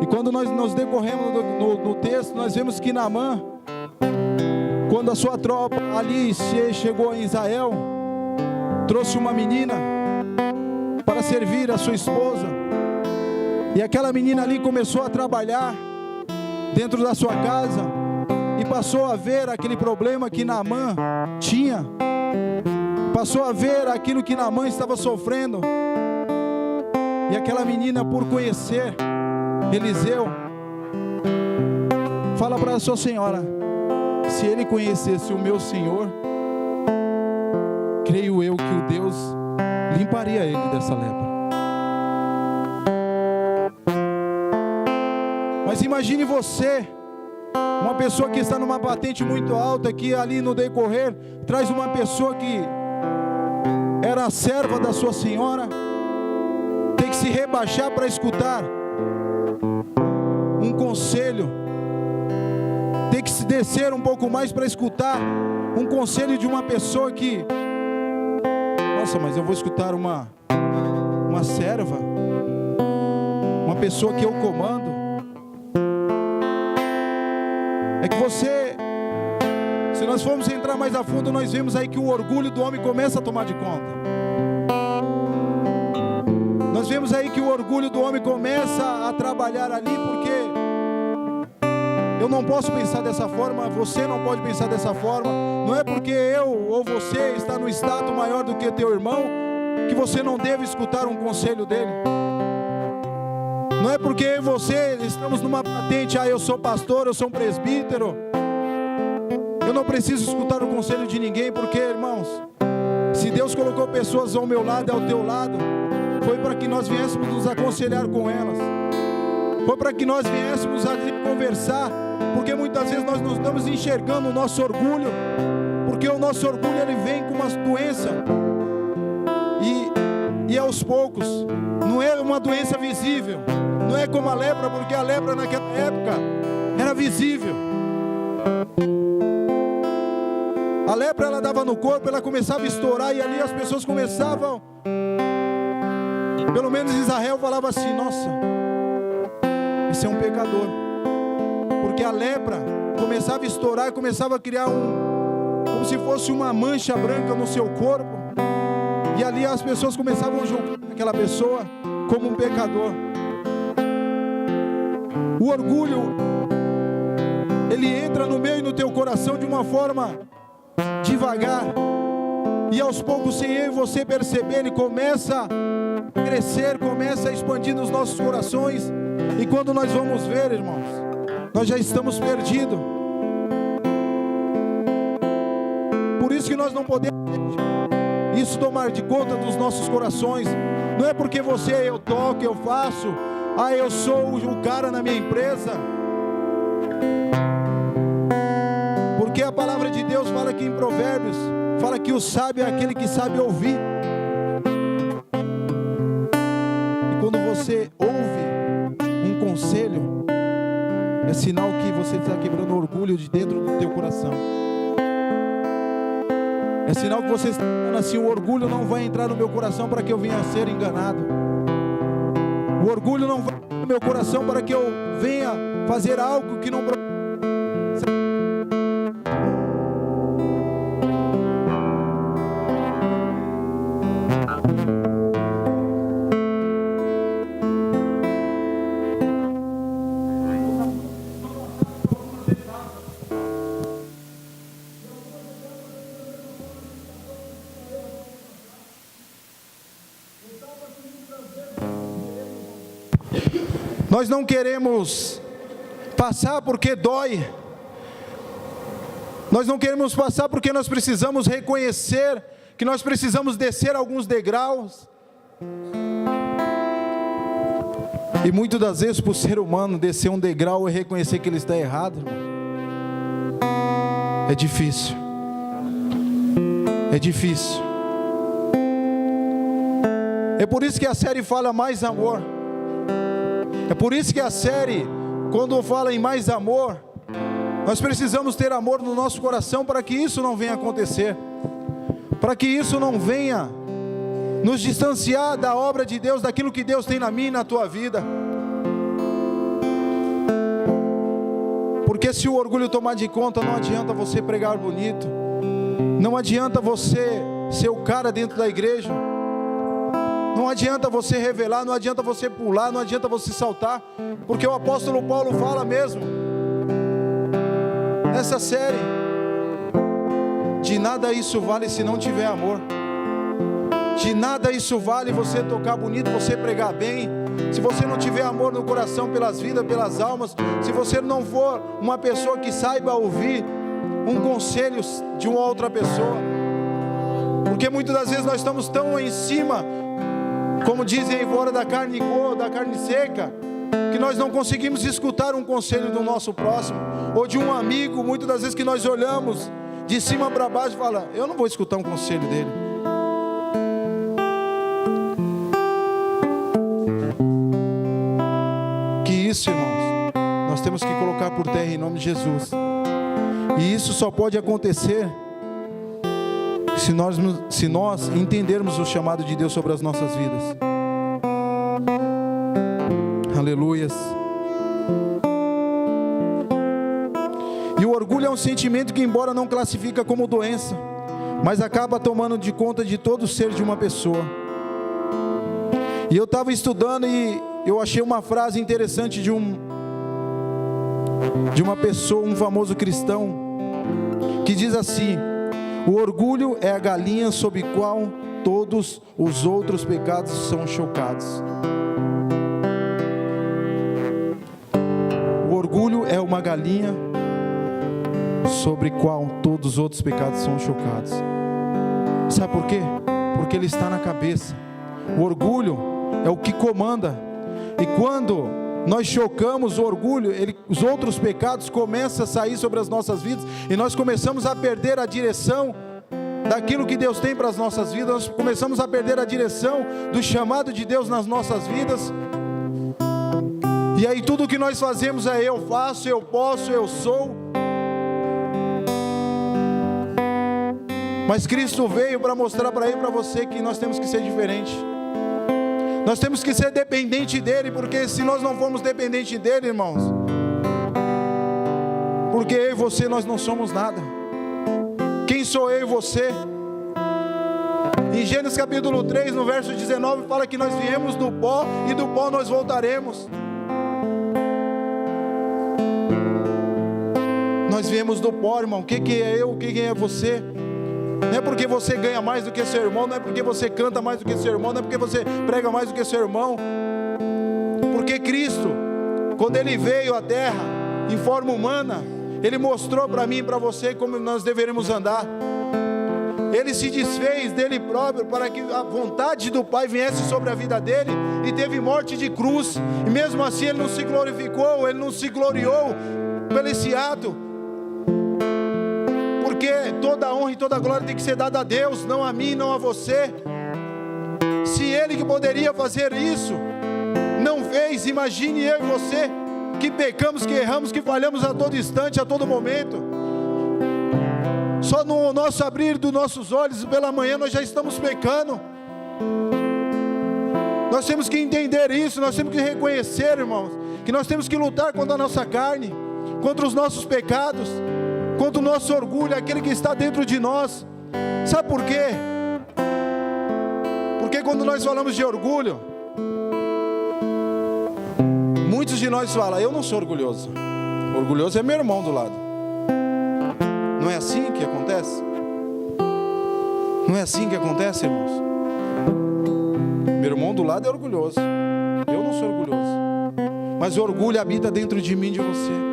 E quando nós nos decorremos no texto, nós vemos que Naamã, quando a sua tropa ali chegou em Israel, trouxe uma menina para servir a sua esposa, e aquela menina ali começou a trabalhar dentro da sua casa, e passou a ver aquele problema que Naamã tinha, passou a ver aquilo que Naamã estava sofrendo, e aquela menina, por conhecer Eliseu, fala para a sua senhora: se ele conhecesse o meu Senhor, creio eu que o Deus limparia ele dessa lepra. Mas imagine você, uma pessoa que está numa patente muito alta, que ali no decorrer traz uma pessoa que era a serva da sua senhora, tem que se rebaixar para escutar um conselho, tem que se descer um pouco mais para escutar um conselho de uma pessoa que, nossa, mas eu vou escutar uma serva, uma pessoa que eu comando. É que você, se nós formos entrar mais a fundo, nós vemos aí que o orgulho do homem começa a tomar de conta. Nós vemos aí que o orgulho do homem começa a trabalhar ali, porque eu não posso pensar dessa forma, você não pode pensar dessa forma. Não é porque eu ou você está no status maior do que teu irmão, que você não deve escutar um conselho dele. Não é porque eu e você estamos numa patente, eu sou pastor, eu sou um presbítero, eu não preciso escutar o conselho de ninguém, porque, irmãos, se Deus colocou pessoas ao meu lado e ao teu lado, foi para que nós viéssemos nos aconselhar com elas, foi para que nós viéssemos a conversar, porque muitas vezes nós não estamos enxergando o nosso orgulho, porque o nosso orgulho ele vem com uma doença, e aos poucos, não é uma doença visível, não é como a lepra, porque a lepra naquela época era visível. A lepra ela dava no corpo, ela começava a estourar, e ali as pessoas começavam, pelo menos Israel falava assim: nossa, esse é um pecador, porque a lepra começava a estourar e começava a criar como se fosse uma mancha branca no seu corpo, e ali as pessoas começavam a julgar aquela pessoa como um pecador. O orgulho, ele entra no meu e no teu coração de uma forma devagar, e aos poucos, sem eu e você perceber, ele começa a crescer, começa a expandir nos nossos corações, e quando nós vamos ver, irmãos, nós já estamos perdidos. Por isso que nós não podemos isso tomar de conta dos nossos corações. Não é porque eu toco, eu faço, eu sou o cara na minha empresa, porque a palavra de Deus fala aqui em Provérbios, fala que o sábio é aquele que sabe ouvir. E quando você ouve um conselho, é sinal que você está quebrando o orgulho de dentro do teu coração. É sinal que você está dizendo assim: o orgulho não vai entrar no meu coração para que eu venha a ser enganado. O orgulho não vai entrar no meu coração para que eu venha fazer algo que não... Nós não queremos passar porque dói. Nós não queremos passar porque nós precisamos reconhecer que nós precisamos descer alguns degraus. E muitas das vezes, para o ser humano, descer um degrau e reconhecer que ele está errado, é difícil. É difícil. É por isso que a série fala mais amor. É por isso que a série, quando fala em mais amor, nós precisamos ter amor no nosso coração para que isso não venha acontecer, para que isso não venha nos distanciar da obra de Deus, daquilo que Deus tem na minha e na tua vida. Porque se o orgulho tomar de conta, não adianta você pregar bonito, não adianta você ser o cara dentro da igreja, não adianta você revelar, não adianta você pular, não adianta você saltar, porque o apóstolo Paulo fala mesmo nessa série: de nada isso vale se não tiver amor. De nada isso vale você tocar bonito, você pregar bem, se você não tiver amor no coração pelas vidas, pelas almas, se você não for uma pessoa que saiba ouvir um conselho de uma outra pessoa. Porque muitas das vezes nós estamos tão em cima, como dizem, fora da carne seca, que nós não conseguimos escutar um conselho do nosso próximo, ou de um amigo. Muitas das vezes que nós olhamos de cima para baixo e falamos: eu não vou escutar um conselho dele. Que isso, irmãos, nós temos que colocar por terra em nome de Jesus. E isso só pode acontecer se nós entendermos o chamado de Deus sobre as nossas vidas. Aleluias. E o orgulho é um sentimento que, embora não classifica como doença, mas acaba tomando de conta de todo o ser de uma pessoa. E eu estava estudando e eu achei uma frase interessante de uma pessoa, um famoso cristão, que diz assim: o orgulho é a galinha sob qual todos os outros pecados são chocados. O orgulho é uma galinha sobre qual todos os outros pecados são chocados. Sabe por quê? Porque ele está na cabeça. O orgulho é o que comanda. E quando nós chocamos o orgulho, os outros pecados começam a sair sobre as nossas vidas, e nós começamos a perder a direção daquilo que Deus tem para as nossas vidas. Nós começamos a perder a direção do chamado de Deus nas nossas vidas. E aí tudo que nós fazemos é: eu faço, eu posso, eu sou. Mas Cristo veio para mostrar para você que nós temos que ser diferente. Nós temos que ser dependente dEle, porque se nós não formos dependentes dEle, irmãos, porque eu e você, nós não somos nada. Quem sou eu e você? Em Gênesis capítulo 3, no verso 19, fala que nós viemos do pó e do pó nós voltaremos. Nós viemos do pó, irmão. O que é eu? O que é você? Não é porque você ganha mais do que seu irmão, não é porque você canta mais do que seu irmão, não é porque você prega mais do que seu irmão. Porque Cristo, quando Ele veio à terra em forma humana, Ele mostrou para mim e para você como nós deveríamos andar. Ele se desfez dele próprio para que a vontade do Pai viesse sobre a vida dele, e teve morte de cruz. E mesmo assim Ele não se glorificou, Ele não se gloriou pelo esse ato, porque toda a honra e toda a glória tem que ser dada a Deus, não a mim, não a você. Se Ele que poderia fazer isso não fez, imagine eu e você, que pecamos, que erramos, que falhamos a todo instante, a todo momento. Só no nosso abrir dos nossos olhos pela manhã nós já estamos pecando. Nós temos que entender isso, nós temos que reconhecer, irmãos, que nós temos que lutar contra a nossa carne, contra os nossos pecados, contra o nosso orgulho, aquele que está dentro de nós. Sabe por quê? Porque quando nós falamos de orgulho, muitos de nós falam: eu não sou orgulhoso. Orgulhoso é meu irmão do lado. Não é assim que acontece? Não é assim que acontece, irmãos? Meu irmão do lado é orgulhoso. Eu não sou orgulhoso. Mas o orgulho habita dentro de mim e de você.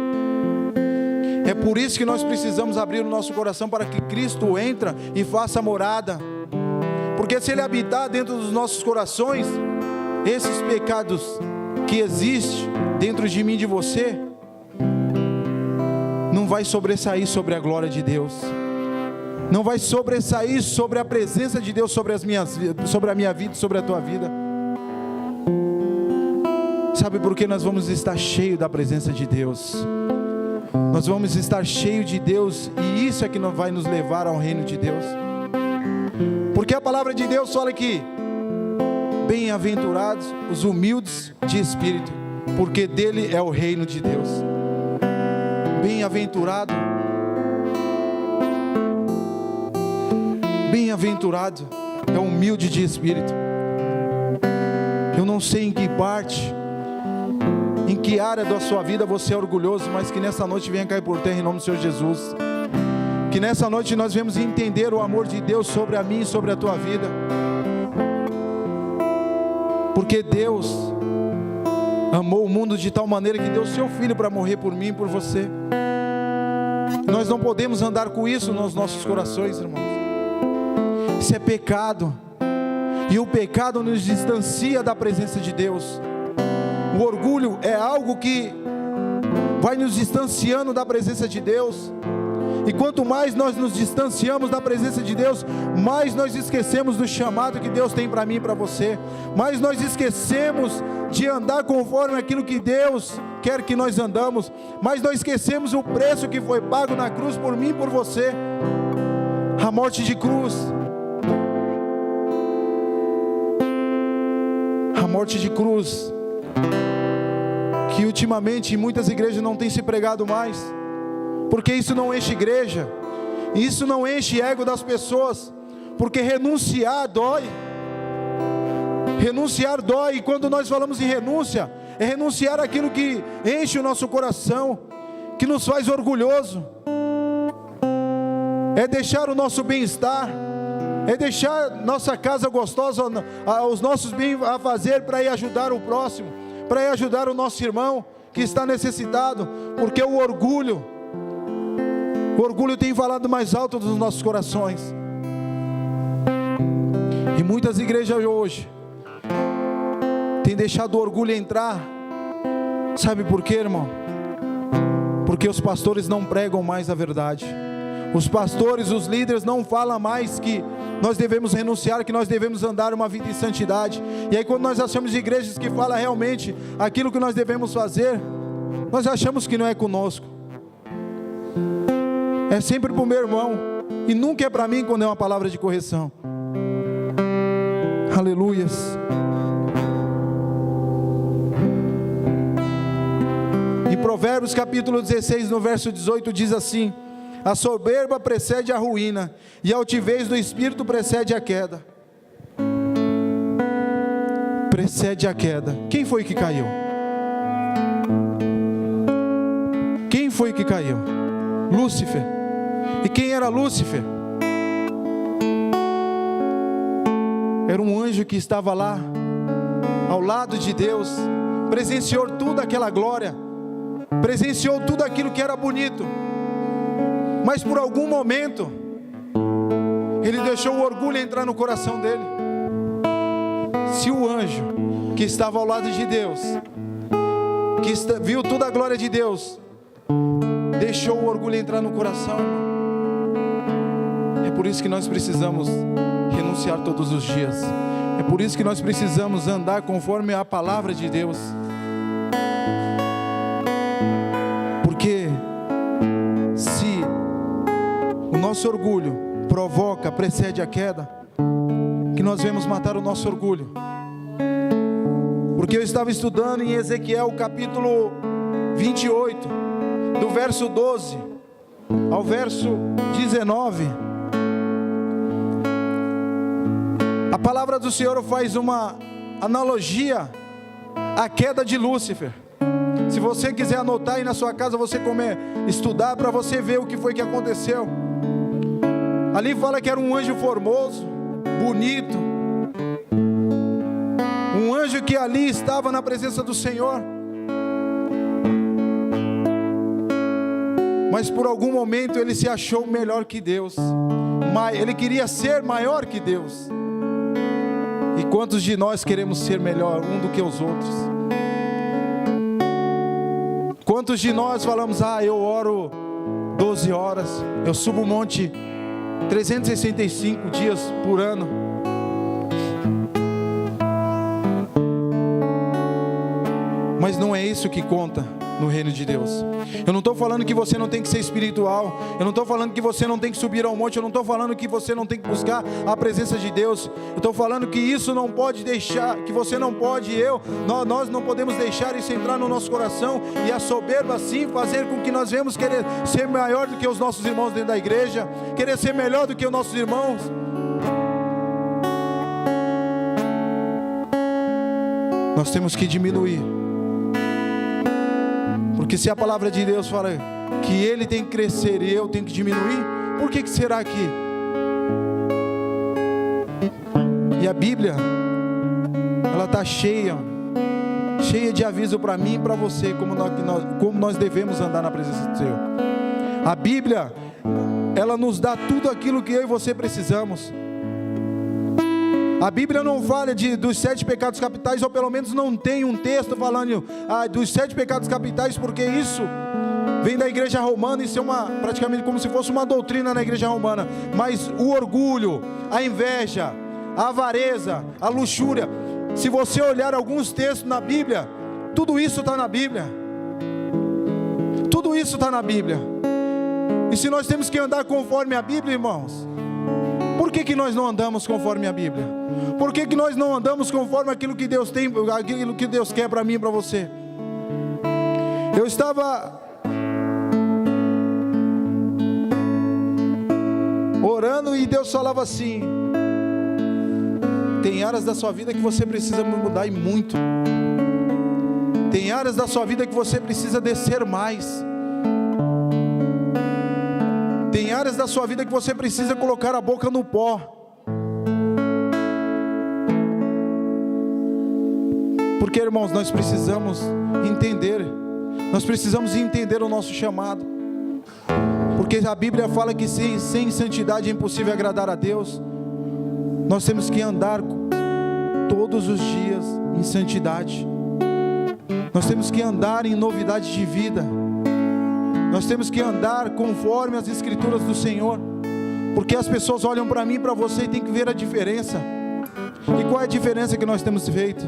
É por isso que nós precisamos abrir o nosso coração para que Cristo entre e faça morada. Porque se Ele habitar dentro dos nossos corações, esses pecados que existem dentro de mim e de você não vai sobressair sobre a glória de Deus, não vai sobressair sobre a presença de Deus sobre a minha vida, sobre a tua vida. Sabe por que nós vamos estar cheios da presença de Deus? Nós vamos estar cheios de Deus, e isso é que vai nos levar ao reino de Deus. Porque a palavra de Deus fala que bem-aventurados os humildes de espírito, porque dele é o reino de Deus. Bem-aventurado. Bem-aventurado é o humilde de espírito. Eu não sei em que parte, em que área da sua vida você é orgulhoso, mas que nessa noite venha cair por terra em nome do Senhor Jesus. Que nessa noite nós venhamos entender o amor de Deus sobre a mim e sobre a tua vida. Porque Deus amou o mundo de tal maneira que deu seu Filho para morrer por mim e por você. Nós não podemos andar com isso nos nossos corações, irmãos. Isso é pecado. E o pecado nos distancia da presença de Deus. O orgulho é algo que vai nos distanciando da presença de Deus. E quanto mais nós nos distanciamos da presença de Deus, mais nós esquecemos do chamado que Deus tem para mim e para você. Mais nós esquecemos de andar conforme aquilo que Deus quer que nós andamos. Mais nós esquecemos o preço que foi pago na cruz por mim e por você. A morte de cruz. A morte de cruz. Que ultimamente em muitas igrejas não tem se pregado mais. Porque isso não enche igreja, isso não enche ego das pessoas, porque renunciar dói. Renunciar dói, e quando nós falamos em renúncia, é renunciar aquilo que enche o nosso coração, que nos faz orgulhoso, é deixar o nosso bem-estar, é deixar nossa casa gostosa, os nossos bens a fazer para ir ajudar o próximo, para ir ajudar o nosso irmão que está necessitado, porque o orgulho tem falado mais alto dos nossos corações. E muitas igrejas hoje têm deixado o orgulho entrar. Sabe por quê, irmão? Porque os pastores não pregam mais a verdade. Os pastores, os líderes não falam mais que nós devemos renunciar, que nós devemos andar uma vida em santidade. E aí quando nós achamos igrejas que falam realmente aquilo que nós devemos fazer, nós achamos que não é conosco. É sempre para o meu irmão, e nunca é para mim quando é uma palavra de correção. Aleluias. Em Provérbios capítulo 16, no verso 18, diz assim: a soberba precede a ruína, e a altivez do espírito precede a queda. Precede a queda. Quem foi que caiu? Quem foi que caiu? Lúcifer. E quem era Lúcifer? Era um anjo que estava lá, ao lado de Deus, presenciou toda aquela glória, presenciou tudo aquilo que era bonito, mas por algum momento, ele deixou o orgulho entrar no coração dele. Se o anjo que estava ao lado de Deus, que viu toda a glória de Deus, deixou o orgulho entrar no coração, irmão. É por isso que nós precisamos renunciar todos os dias. É por isso que nós precisamos andar conforme a palavra de Deus. Porque se o nosso orgulho precede a queda, que nós vamos matar o nosso orgulho. Porque eu estava estudando em Ezequiel capítulo 28, do verso 12 ao verso 19. A palavra do Senhor faz uma analogia à queda de Lúcifer. Se você quiser anotar aí na sua casa, você estudar para você ver o que foi que aconteceu. Ali fala que era um anjo formoso, bonito, um anjo que ali estava na presença do Senhor. Mas por algum momento ele se achou melhor que Deus. Ele queria ser maior que Deus. E quantos de nós queremos ser melhor um do que os outros? Quantos de nós falamos: eu oro 12 horas, eu subo o monte 365 dias por ano. Mas não é isso que conta. no reino de Deus. Eu não estou falando que você não tem que ser espiritual, eu não estou falando que você não tem que subir ao monte, eu não estou falando que você não tem que buscar a presença de Deus, eu estou falando que isso não pode deixar, que você não pode, nós não podemos deixar isso entrar no nosso coração, e a soberba assim fazer com que nós venhamos querer ser maior do que os nossos irmãos dentro da igreja, querer ser melhor do que os nossos irmãos. Nós temos que diminuir, porque se a palavra de Deus fala que Ele tem que crescer e eu tenho que diminuir, por que será que? E a Bíblia, ela está cheia de aviso para mim e para você, como nós devemos andar na presença do Senhor. A Bíblia, ela nos dá tudo aquilo que eu e você precisamos. A Bíblia não fala dos 7 pecados capitais, ou pelo menos não tem um texto falando dos 7 pecados capitais, porque isso vem da igreja romana, isso é praticamente como se fosse uma doutrina na igreja romana. Mas o orgulho, a inveja, a avareza, a luxúria, se você olhar alguns textos na Bíblia, tudo isso está na Bíblia. Tudo isso está na Bíblia. E se nós temos que andar conforme a Bíblia, irmãos, por que nós não andamos conforme a Bíblia? Por que nós não andamos conforme aquilo que Deus tem, aquilo que Deus quer para mim e para você? Eu estava orando e Deus falava assim: tem áreas da sua vida que você precisa mudar e muito. Tem áreas da sua vida que você precisa descer mais. Tem áreas da sua vida que você precisa colocar a boca no pó. Porque, irmãos, nós precisamos entender o nosso chamado. Porque a Bíblia fala que sem santidade é impossível agradar a Deus. Nós temos que andar todos os dias em santidade. Nós temos que andar em novidade de vida. Nós temos que andar conforme as Escrituras do Senhor. Porque as pessoas olham para mim e para você e tem que ver a diferença. E qual é a diferença que nós temos feito?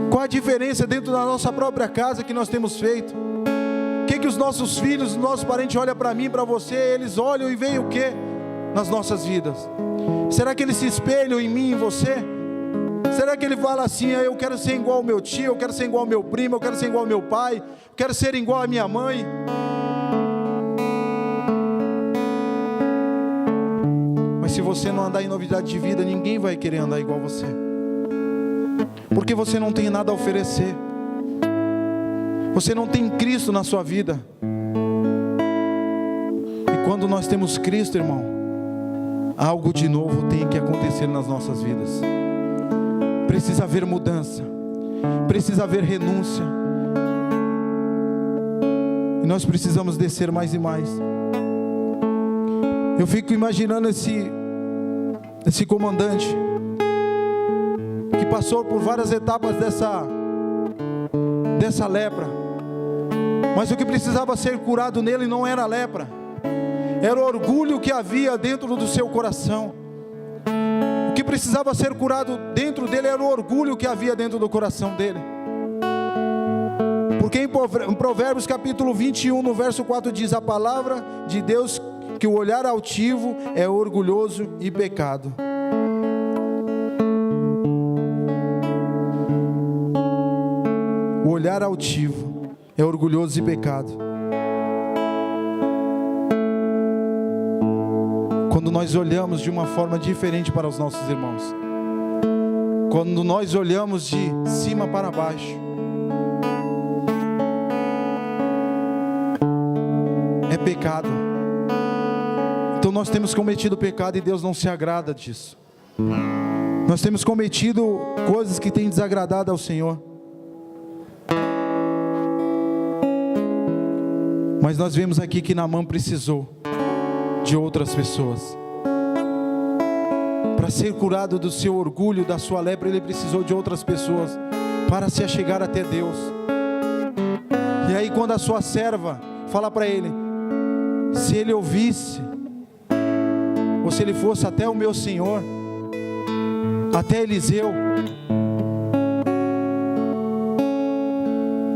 Qual a diferença dentro da nossa própria casa que nós temos feito? O que os nossos filhos, os nossos parentes olham para mim, para você, eles olham e veem o que nas nossas vidas? Será que eles se espelham em mim, em você? Será que ele fala assim: eu quero ser igual ao meu tio, eu quero ser igual ao meu primo, eu quero ser igual ao meu pai, eu quero ser igual à minha mãe? Mas se você não andar em novidade de vida, ninguém vai querer andar igual a você. Porque você não tem nada a oferecer. Você não tem Cristo na sua vida. E quando nós temos Cristo, irmão, algo de novo tem que acontecer nas nossas vidas. Precisa haver mudança, precisa haver renúncia, e nós precisamos descer mais e mais. Eu fico imaginando esse comandante que passou por várias etapas dessa lepra, mas o que precisava ser curado nele não era a lepra, era o orgulho que havia dentro do seu coração. O que precisava ser curado dentro dele era o orgulho que havia dentro do coração dele. Porque em Provérbios capítulo 21, no verso 4 diz: a palavra de Deus, que o olhar altivo é orgulhoso e pecado. O olhar altivo é orgulhoso e pecado. Quando nós olhamos de uma forma diferente para os nossos irmãos, quando nós olhamos de cima para baixo, é pecado. Então nós temos cometido pecado e Deus não se agrada disso. Nós temos cometido coisas que têm desagradado ao Senhor. Mas nós vemos aqui que Naamã precisou de outras pessoas. Para ser curado do seu orgulho, da sua lepra, ele precisou de outras pessoas para se achegar até Deus. E aí quando a sua serva fala para ele: se ele ouvisse, ou se ele fosse até o meu Senhor, até Eliseu,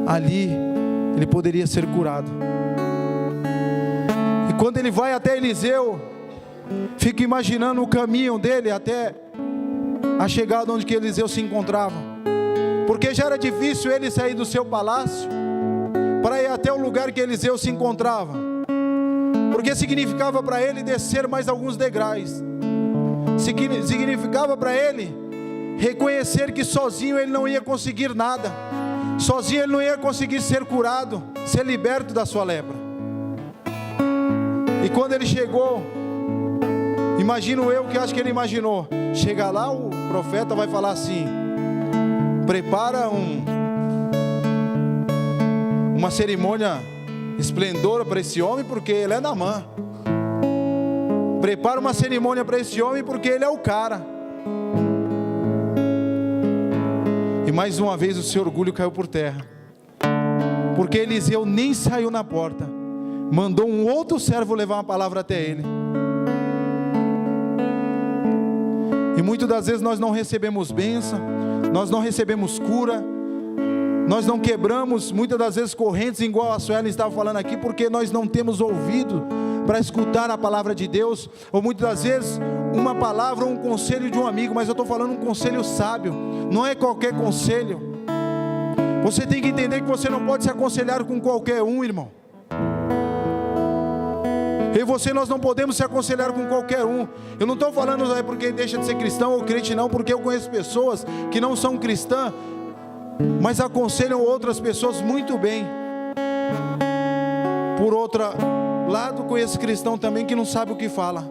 ali ele poderia ser curado. E quando ele vai até Eliseu, fica imaginando o caminho dele até a chegada onde que Eliseu se encontrava, porque já era difícil ele sair do seu palácio para ir até o lugar que Eliseu se encontrava, porque significava para ele descer mais alguns degraus, significava para ele reconhecer que sozinho ele não ia conseguir nada, sozinho ele não ia conseguir ser curado, ser liberto da sua lepra. E quando ele chegou, imagino eu que acho que ele imaginou, chega lá, o profeta vai falar assim: prepara uma cerimônia esplendorosa para esse homem, porque ele é Naamã. Prepara uma cerimônia para esse homem, porque ele é o cara. E mais uma vez o seu orgulho caiu por terra, porque Eliseu nem saiu na porta, mandou um outro servo levar uma palavra até ele. E muitas das vezes nós não recebemos bênção, nós não recebemos cura, nós não quebramos muitas das vezes correntes, igual a Suelen estava falando aqui, porque nós não temos ouvido para escutar a palavra de Deus, ou muitas das vezes uma palavra ou um conselho de um amigo, mas eu estou falando um conselho sábio, não é qualquer conselho. Você tem que entender que você não pode se aconselhar com qualquer um, irmão. Eu e você, nós não podemos se aconselhar com qualquer um. Eu não estou falando porque deixa de ser cristão ou crente, não, porque eu conheço pessoas que não são cristãs, mas aconselham outras pessoas muito bem. Por outro lado, conheço cristão também que não sabe o que fala.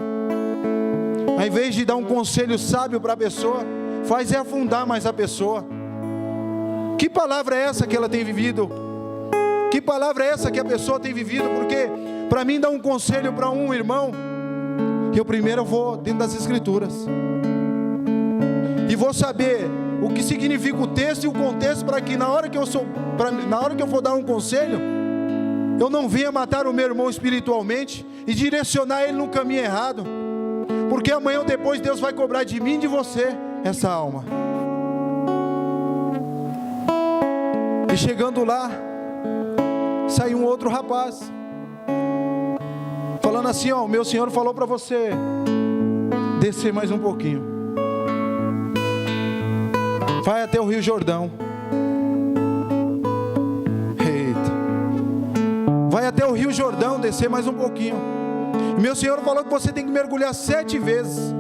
Ao invés de dar um conselho sábio para a pessoa, faz afundar mais a pessoa. Que palavra é essa que ela tem vivido? Que palavra é essa que a pessoa tem vivido? Porque para mim dar um conselho para um irmão, eu primeiro vou dentro das escrituras e vou saber o que significa o texto e o contexto, para que na hora que eu for dar um conselho, eu não venha matar o meu irmão espiritualmente e direcionar ele no caminho errado, porque amanhã ou depois Deus vai cobrar de mim e de você essa alma. E chegando lá, saiu um outro rapaz falando assim: ó, o meu senhor falou para você descer mais um pouquinho, vai até o Rio Jordão. Eita, vai até o Rio Jordão, descer mais um pouquinho. Meu senhor falou que você tem que mergulhar 7 vezes,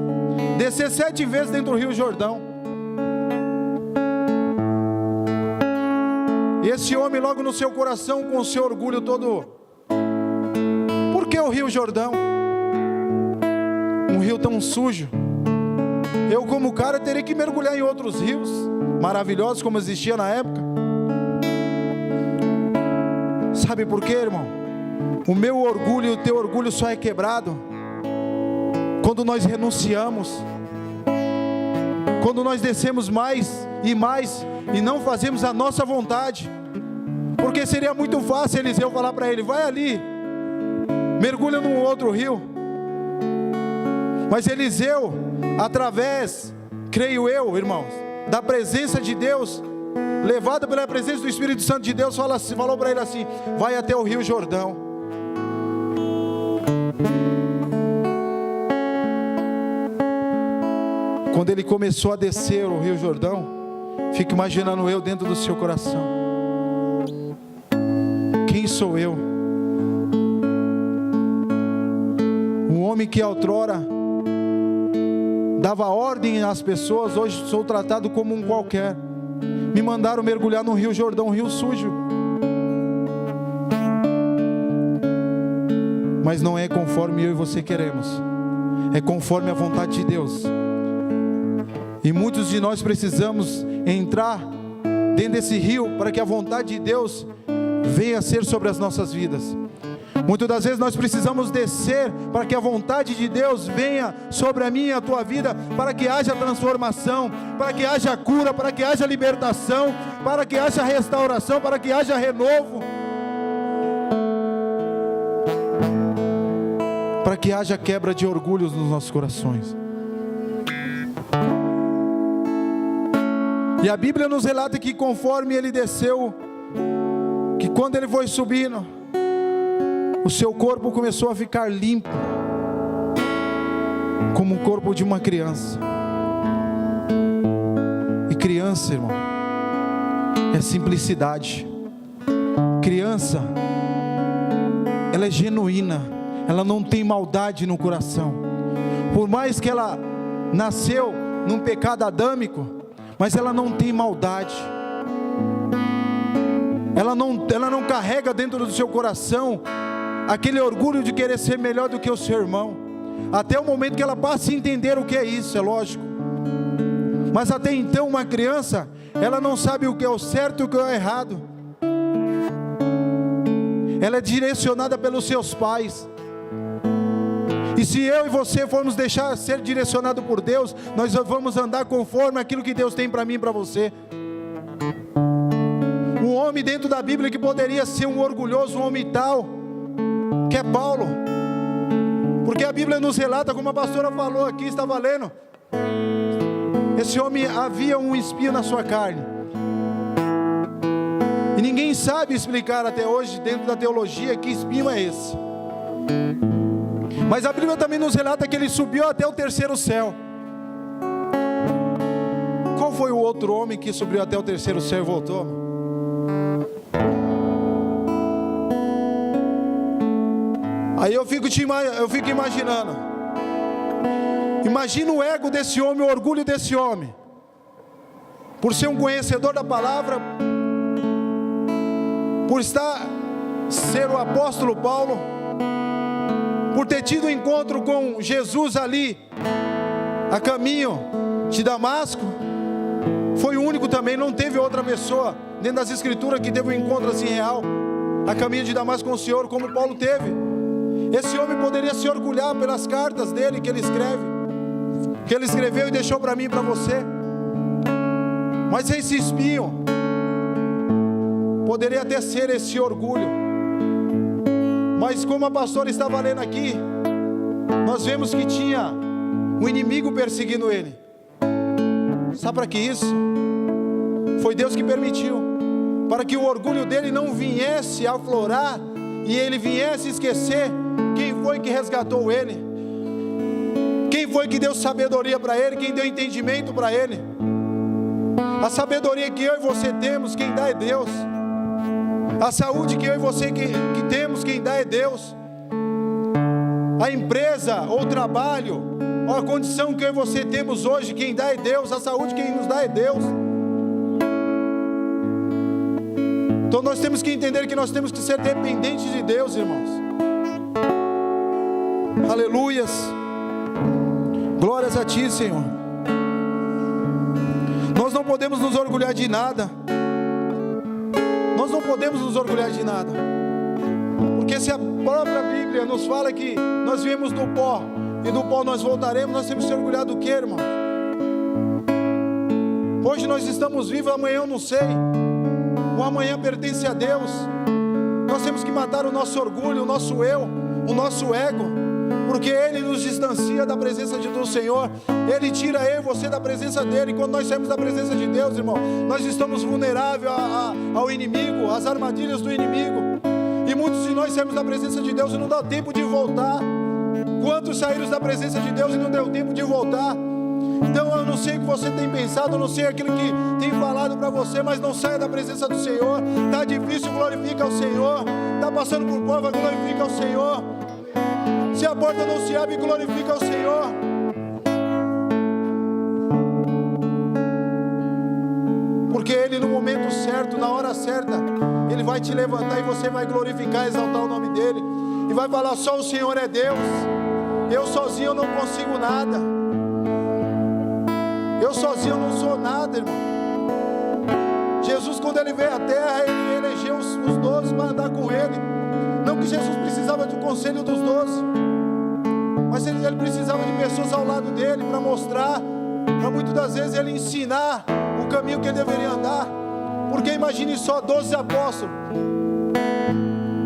descer 7 vezes dentro do Rio Jordão. E esse homem logo no seu coração, com o seu orgulho todo: por que o Rio Jordão? Um rio tão sujo. Eu como cara teria que mergulhar em outros rios maravilhosos como existia na época. Sabe por quê, irmão? O meu orgulho e o teu orgulho só é quebrado quando nós renunciamos, quando nós descemos mais e mais e não fazemos a nossa vontade. Porque seria muito fácil Eliseu falar para ele: vai ali, mergulha num outro rio. Mas Eliseu, através, creio eu, irmãos, da presença de Deus, levado pela presença do Espírito Santo de Deus, falou para ele assim: vai até o Rio Jordão. Quando ele começou a descer o Rio Jordão, fico imaginando eu dentro do seu coração: quem sou eu? Um homem que outrora dava ordem às pessoas, hoje sou tratado como um qualquer. Me mandaram mergulhar no Rio Jordão, um rio sujo. Mas não é conforme eu e você queremos, é conforme a vontade de Deus. E muitos de nós precisamos entrar dentro desse rio para que a vontade de Deus venha a ser sobre as nossas vidas. Muitas das vezes nós precisamos descer para que a vontade de Deus venha sobre a minha e a tua vida, para que haja transformação, para que haja cura, para que haja libertação, para que haja restauração, para que haja renovo, para que haja quebra de orgulhos nos nossos corações. E a Bíblia nos relata que conforme ele desceu, que quando ele foi subindo, o seu corpo começou a ficar limpo, como o corpo de uma criança. E criança, irmão, é simplicidade. Criança, ela é genuína, ela não tem maldade no coração. Por mais que ela nasceu num pecado adâmico, mas ela não tem maldade. Ela não carrega dentro do seu coração aquele orgulho de querer ser melhor do que o seu irmão, até o momento que ela passa a entender o que é isso, é lógico. Mas até então, uma criança, ela não sabe o que é o certo e o que é o errado. Ela é direcionada pelos seus pais. E se eu e você formos deixar ser direcionado por Deus, nós vamos andar conforme aquilo que Deus tem para mim e para você. Um homem dentro da Bíblia que poderia ser um orgulhoso, um homem tal, que é Paulo, porque a Bíblia nos relata, como a pastora falou aqui, estava lendo, esse homem havia um espinho na sua carne, e ninguém sabe explicar até hoje, dentro da teologia, que espinho é esse. Mas a Bíblia também nos relata que ele subiu até o terceiro céu. Qual foi o outro homem que subiu até o terceiro céu e voltou? Aí eu fico imaginando. Imagina o ego desse homem, o orgulho desse homem, por ser um conhecedor da palavra, por ser o apóstolo Paulo, por ter tido um encontro com Jesus ali, a caminho de Damasco. Foi o único também, não teve outra pessoa dentro das escrituras que teve um encontro assim real, a caminho de Damasco com o Senhor, como Paulo teve. Esse homem poderia se orgulhar pelas cartas dele que ele escreveu e deixou para mim e para você. Mas esse espinho poderia até ser esse orgulho. Mas como a pastora estava lendo aqui, nós vemos que tinha um inimigo perseguindo ele. Sabe para que isso? Foi Deus que permitiu, para que o orgulho dele não viesse a aflorar e ele viesse esquecer quem foi que resgatou ele, quem foi que deu sabedoria para ele, quem deu entendimento para ele. A sabedoria que eu e você temos, quem dá é Deus. A saúde que eu e você que temos, quem dá é Deus. A empresa ou o trabalho, ou a condição que eu e você temos hoje, quem dá é Deus. A saúde quem nos dá é Deus. Então nós temos que entender que nós temos que ser dependentes de Deus, irmãos. Aleluias. Glórias a Ti, Senhor. Nós não podemos nos orgulhar de nada. Nós não podemos nos orgulhar de nada. Porque se a própria Bíblia nos fala que nós viemos do pó e do pó nós voltaremos, nós temos que se orgulhar do que, irmão? Hoje nós estamos vivos, amanhã eu não sei. O amanhã pertence a Deus. Nós temos que matar o nosso orgulho, o nosso eu, o nosso ego, porque Ele nos distancia da presença do Senhor. Ele tira eu e você da presença dEle. E quando nós saímos da presença de Deus, irmão, nós estamos vulneráveis ao inimigo, às armadilhas do inimigo. E muitos de nós saímos da presença de Deus e não dá tempo de voltar. Quantos saíram da presença de Deus e não deu tempo de voltar? Então eu não sei o que você tem pensado, eu não sei aquilo que tem falado para você, mas não saia da presença do Senhor. Está difícil, glorifica ao Senhor. Está passando por prova, glorifica ao Senhor. Se a porta não se abre, glorifica ao Senhor. Porque Ele no momento certo, na hora certa, Ele vai te levantar e você vai glorificar, exaltar o nome dEle. E vai falar, só o Senhor é Deus. Eu sozinho eu não consigo nada. Eu sozinho eu não sou nada, irmão. Jesus, quando Ele veio à terra, Ele elegeu os 12 para andar com Ele. Não que Jesus precisava do conselho dos 12, mas Ele precisava de pessoas ao lado dEle para mostrar, para muitas das vezes Ele ensinar o caminho que Ele deveria andar. Porque imagine só 12 apóstolos,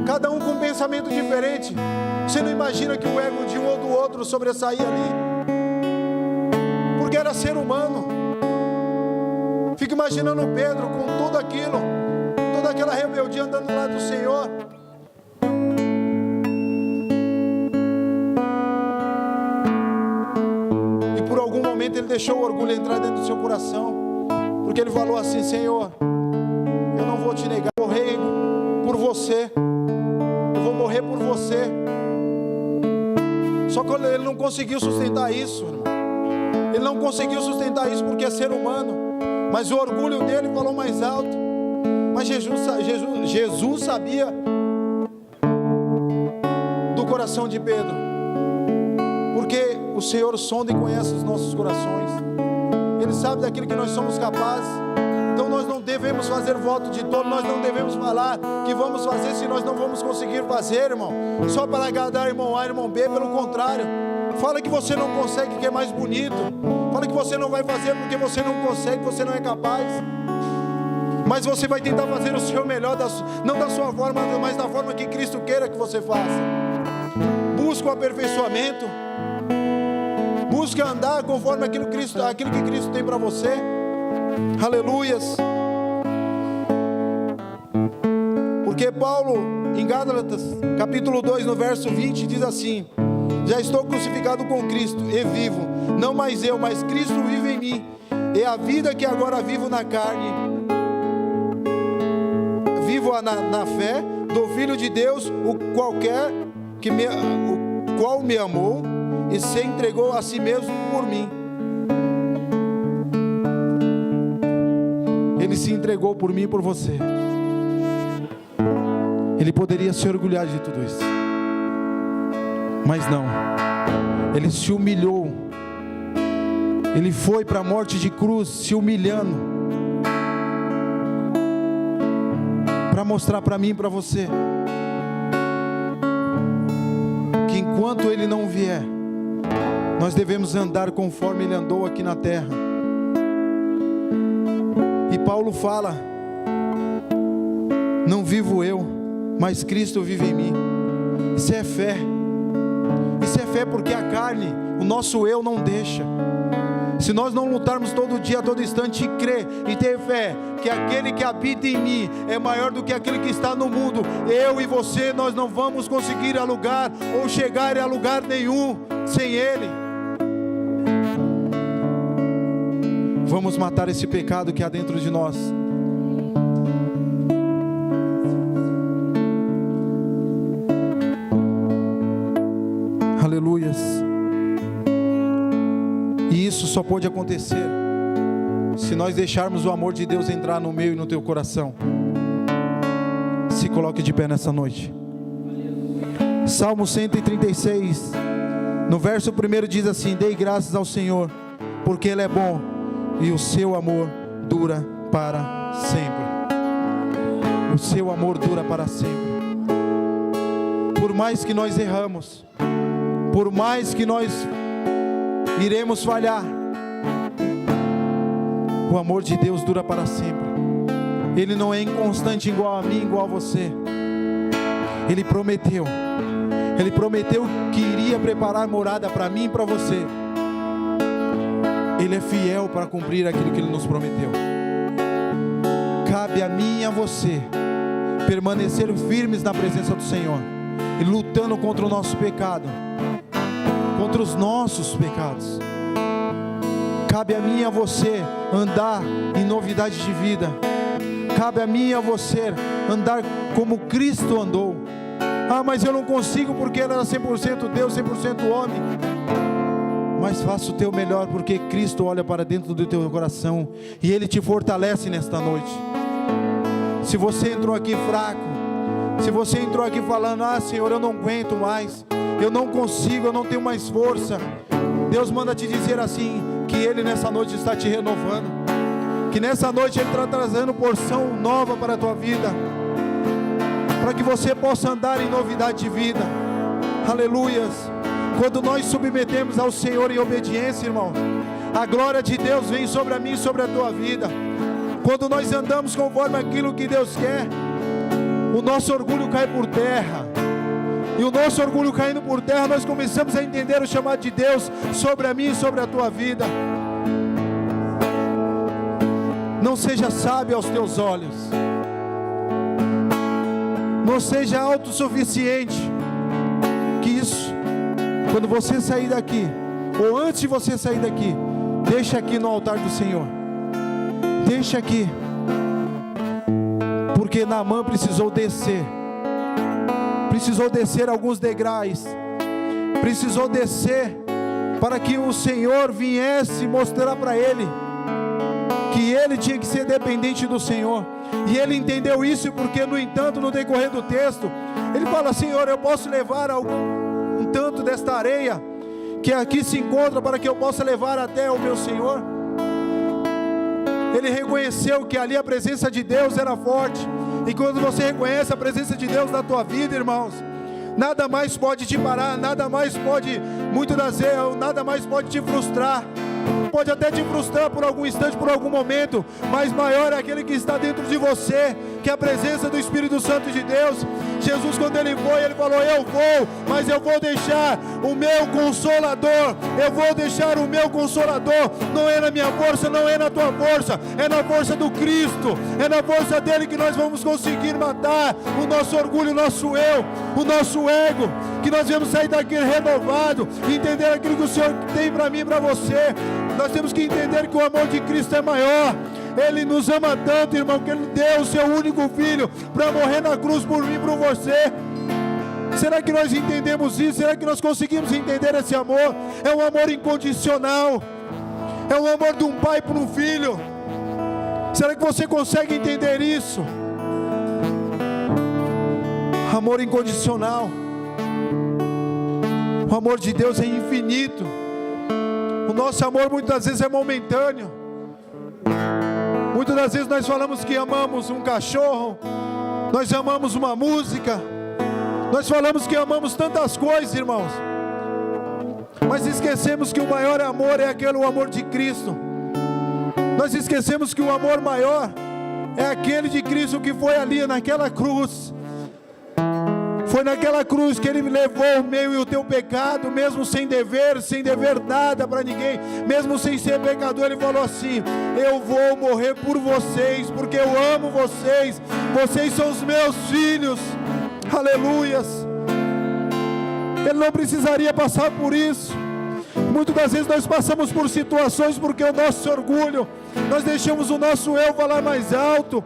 cada um com um pensamento diferente. Você não imagina que o ego de um ou do outro sobressaía ali? Porque era ser humano. Fica imaginando Pedro com tudo aquilo, toda daquela rebeldia andando do lado do Senhor. E por algum momento ele deixou o orgulho entrar dentro do seu coração, porque ele falou assim: Senhor, eu não vou te negar, eu morri por você, eu vou morrer por você. Só que ele não conseguiu sustentar isso, irmão. Ele não conseguiu sustentar isso porque é ser humano, mas o orgulho dele falou mais alto. Mas Jesus sabia do coração de Pedro, porque o Senhor sonda e conhece os nossos corações. Ele sabe daquilo que nós somos capazes. Então nós não devemos fazer voto de tolo, nós não devemos falar que vamos fazer se nós não vamos conseguir fazer, irmão, só para agradar irmão A, irmão B. Pelo contrário, fala que você não consegue, que é mais bonito. Fala que você não vai fazer porque você não consegue, você não é capaz. Mas você vai tentar fazer o seu melhor, não da sua forma, mas da forma que Cristo queira que você faça. Busca o aperfeiçoamento, busca andar conforme aquilo que Cristo tem para você. Aleluias. Porque Paulo, em Gálatas capítulo 2, no verso 20, diz assim: já estou crucificado com Cristo e vivo, não mais eu, mas Cristo vive em mim. E a vida que agora vivo na carne, vivo na fé do Filho de Deus, o qual me amou e se entregou a si mesmo por mim. Ele se entregou por mim e por você. Ele poderia se orgulhar de tudo isso, mas não. Ele se humilhou. Ele foi para a morte de cruz, se humilhando, para mostrar para mim e para você que enquanto Ele não vier, nós devemos andar conforme Ele andou aqui na terra. E Paulo fala: não vivo eu, mas Cristo vive em mim. Isso é fé. Isso é fé, porque a carne, o nosso eu não deixa. Se nós não lutarmos todo dia, todo instante, e crer e ter fé que aquele que habita em mim é maior do que aquele que está no mundo, eu e você, nós não vamos conseguir a lugar ou chegar a lugar nenhum sem Ele. Vamos matar esse pecado que há dentro de nós. Aleluias. E isso só pode acontecer se nós deixarmos o amor de Deus entrar no meu e no teu coração. Se coloque de pé nessa noite. Salmo 136, no verso 1 diz assim: dei graças ao Senhor, porque Ele é bom e o seu amor dura para sempre. O seu amor dura para sempre. Por mais que nós erramos, por mais que nós iremos falhar, o amor de Deus dura para sempre. Ele não é inconstante igual a mim, igual a você. Ele prometeu que iria preparar morada para mim e para você. Ele é fiel para cumprir aquilo que Ele nos prometeu. Cabe a mim e a você permanecer firmes na presença do Senhor e lutando contra o nosso pecado, contra os nossos pecados. Cabe a mim e a você andar em novidade de vida. Cabe a mim e a você andar como Cristo andou. Ah, mas eu não consigo porque Ele era 100% Deus, 100% homem. Mas faça o teu melhor, porque Cristo olha para dentro do teu coração e Ele te fortalece nesta noite. Se você entrou aqui fraco, se você entrou aqui falando: ah, Senhor, eu não aguento mais, eu não consigo, eu não tenho mais força, Deus manda te dizer assim, que Ele nessa noite está te renovando, que nessa noite Ele está trazendo porção nova para a tua vida, para que você possa andar em novidade de vida. Aleluias. Quando nós submetemos ao Senhor em obediência, irmão, a glória de Deus vem sobre a mim e sobre a tua vida. Quando nós andamos conforme aquilo que Deus quer, o nosso orgulho cai por terra. E o nosso orgulho caindo por terra, nós começamos a entender o chamado de Deus sobre a mim e sobre a tua vida. Não seja sábio aos teus olhos. Não seja autossuficiente. Que isso, quando você sair daqui, ou antes de você sair daqui, deixa aqui no altar do Senhor. Deixa aqui. Porque Naamã precisou descer. Precisou descer alguns degraus. Precisou descer para que o Senhor viesse mostrar para ele que ele tinha que ser dependente do Senhor. E ele entendeu isso, porque no entanto, no decorrer do texto, ele fala: Senhor, eu posso levar um tanto desta areia que aqui se encontra, para que eu possa levar até o meu Senhor. Ele reconheceu que ali a presença de Deus era forte. E quando você reconhece a presença de Deus na tua vida, irmãos, nada mais pode te parar, nada mais pode, nada mais pode te frustrar. Pode até te frustrar por algum instante, por algum momento, mas maior é aquele que está dentro de você, que é a presença do Espírito Santo de Deus. Jesus, quando ele foi, ele falou: eu vou, mas eu vou deixar o meu Consolador. Eu vou deixar o meu Consolador. Não é na minha força, não é na tua força, é na força do Cristo. É na força dele que nós vamos conseguir matar o nosso orgulho, o nosso eu, o nosso ego, que nós vamos sair daqui renovado, entender aquilo que o Senhor tem para mim e para você. Nós temos que entender que o amor de Cristo é maior. Ele nos ama tanto, irmão, que Ele deu o seu único Filho para morrer na cruz por mim e por você. Será que nós entendemos isso? Será que nós conseguimos entender esse amor? É um amor incondicional. É um amor de um pai para um filho. Será que você consegue entender isso? Amor incondicional. O amor de Deus é infinito. O nosso amor muitas vezes é momentâneo. Muitas das vezes nós falamos que amamos um cachorro, nós amamos uma música, nós falamos que amamos tantas coisas, irmãos, mas esquecemos que o maior amor é o amor de Cristo. Nós esquecemos que o amor maior é aquele de Cristo que foi ali naquela cruz. Foi naquela cruz que Ele levou o meu e o teu pecado, mesmo sem dever nada para ninguém, mesmo sem ser pecador. Ele falou assim: eu vou morrer por vocês, porque eu amo vocês, vocês são os meus filhos. Aleluias. Ele não precisaria passar por isso. Muitas das vezes nós passamos por situações porque o nosso orgulho, nós deixamos o nosso eu falar mais alto.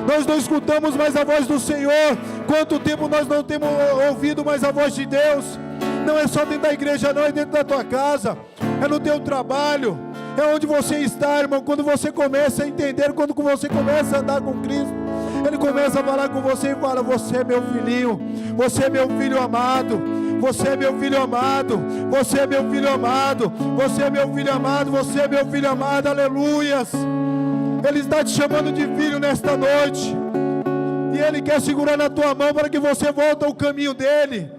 Nós não escutamos mais a voz do Senhor. Quanto tempo nós não temos ouvido mais a voz de Deus? Não é só dentro da igreja, não, é dentro da tua casa, é no teu trabalho, é onde você está, irmão. Quando você começa a entender, quando você começa a andar com Cristo, Ele começa a falar com você e fala: você é meu filhinho, você é meu filho amado, você é meu filho amado, você é meu filho amado, você é meu filho amado, você é meu filho amado. Aleluias. Ele está te chamando de filho nesta noite, e Ele quer segurar na tua mão para que você volte ao caminho dEle,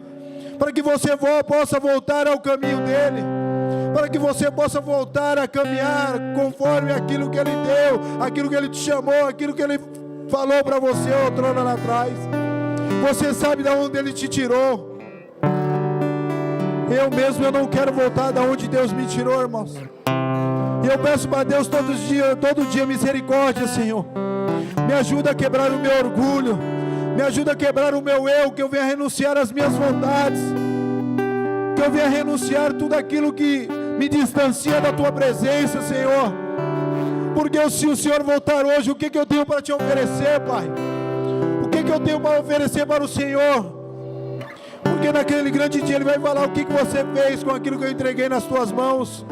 para que você possa voltar ao caminho dEle, para que você possa voltar a caminhar conforme aquilo que Ele deu, aquilo que Ele te chamou, aquilo que Ele falou para você outrora lá atrás. Você sabe de onde Ele te tirou. Eu mesmo, eu não quero voltar de onde Deus me tirou, irmãos. E eu peço para Deus todo dia misericórdia, Senhor. Me ajuda a quebrar o meu orgulho, me ajuda a quebrar o meu eu, que eu venha renunciar às minhas vontades, que eu venha renunciar tudo aquilo que me distancia da Tua presença, Senhor. Porque se o Senhor voltar hoje, o que eu tenho para Te oferecer, Pai? O que eu tenho para oferecer para o Senhor? Porque naquele grande dia Ele vai falar: o que você fez com aquilo que eu entreguei nas Tuas mãos?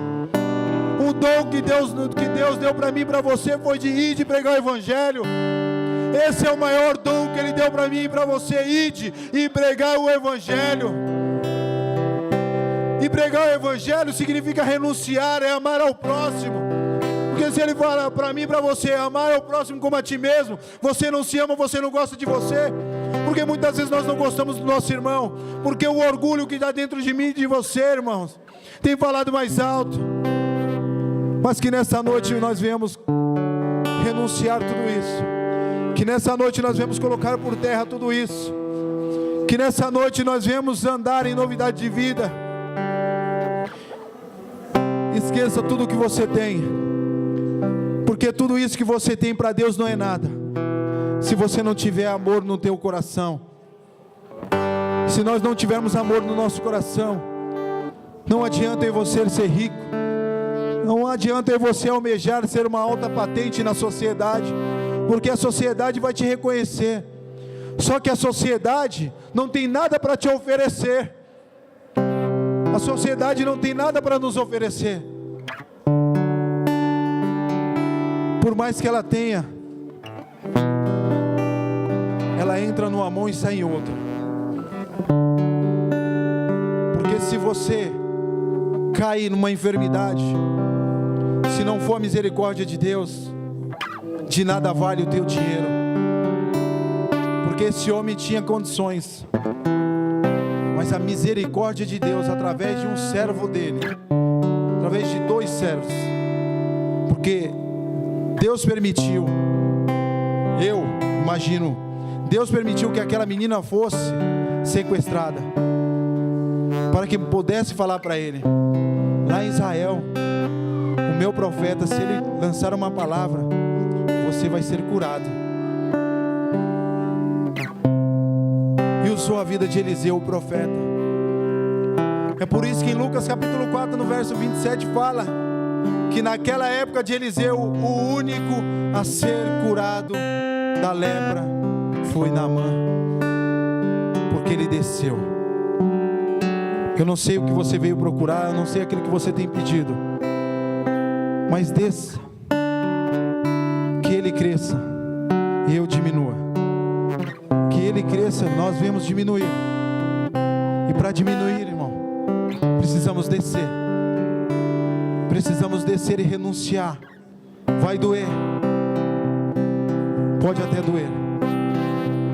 O dom que Deus deu para mim e para você foi de ir, de pregar o Evangelho. Esse é o maior dom que Ele deu para mim e para você: ir e pregar o Evangelho. E pregar o Evangelho significa renunciar, é amar ao próximo. Porque se Ele fala para mim e para você: amar ao próximo como a ti mesmo, você não se ama, você não gosta de você. Porque muitas vezes nós não gostamos do nosso irmão, porque o orgulho que está dentro de mim e de você, irmãos, tem falado mais alto. Mas que nessa noite nós venhamos renunciar tudo isso, que nessa noite nós venhamos colocar por terra tudo isso, que nessa noite nós venhamos andar em novidade de vida. Esqueça tudo o que você tem, porque tudo isso que você tem para Deus não é nada, se você não tiver amor no teu coração. Se nós não tivermos amor no nosso coração, não adianta eu e você ser rico, não adianta eu e você almejar ser uma alta patente na sociedade, porque a sociedade vai te reconhecer. Só que a sociedade não tem nada para te oferecer. A sociedade não tem nada para nos oferecer. Por mais que ela tenha, ela entra numa mão e sai em outra. Porque se você cair numa enfermidade, se não for a misericórdia de Deus, de nada vale o teu dinheiro. Porque esse homem tinha condições, mas a misericórdia de Deus, através de um servo dele, através de 2 servos, porque Deus permitiu, eu imagino, Deus permitiu que aquela menina fosse sequestrada, para que pudesse falar para ele, lá em Israel, o meu profeta, se ele lançar uma palavra, você vai ser curado. E usou a vida de Eliseu, o profeta. É por isso que em Lucas capítulo 4, no verso 27, fala que naquela época de Eliseu, o único a ser curado da lepra foi Naamã, porque ele desceu. Eu não sei o que você veio procurar, eu não sei aquilo que você tem pedido, mas desça, que ele cresça e eu diminua. Que ele cresça, nós vamos diminuir. E para diminuir, irmão, precisamos descer. Precisamos descer e renunciar. Vai doer, pode até doer,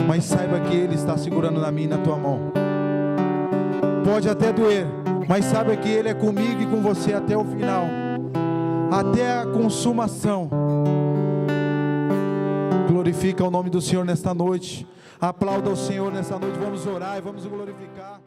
mas saiba que ele está segurando na minha e na tua mão. Pode até doer, mas saiba que ele é comigo e com você até o final, até a consumação. Glorifica o nome do Senhor nesta noite. Aplauda o Senhor nesta noite. Vamos orar e vamos glorificar.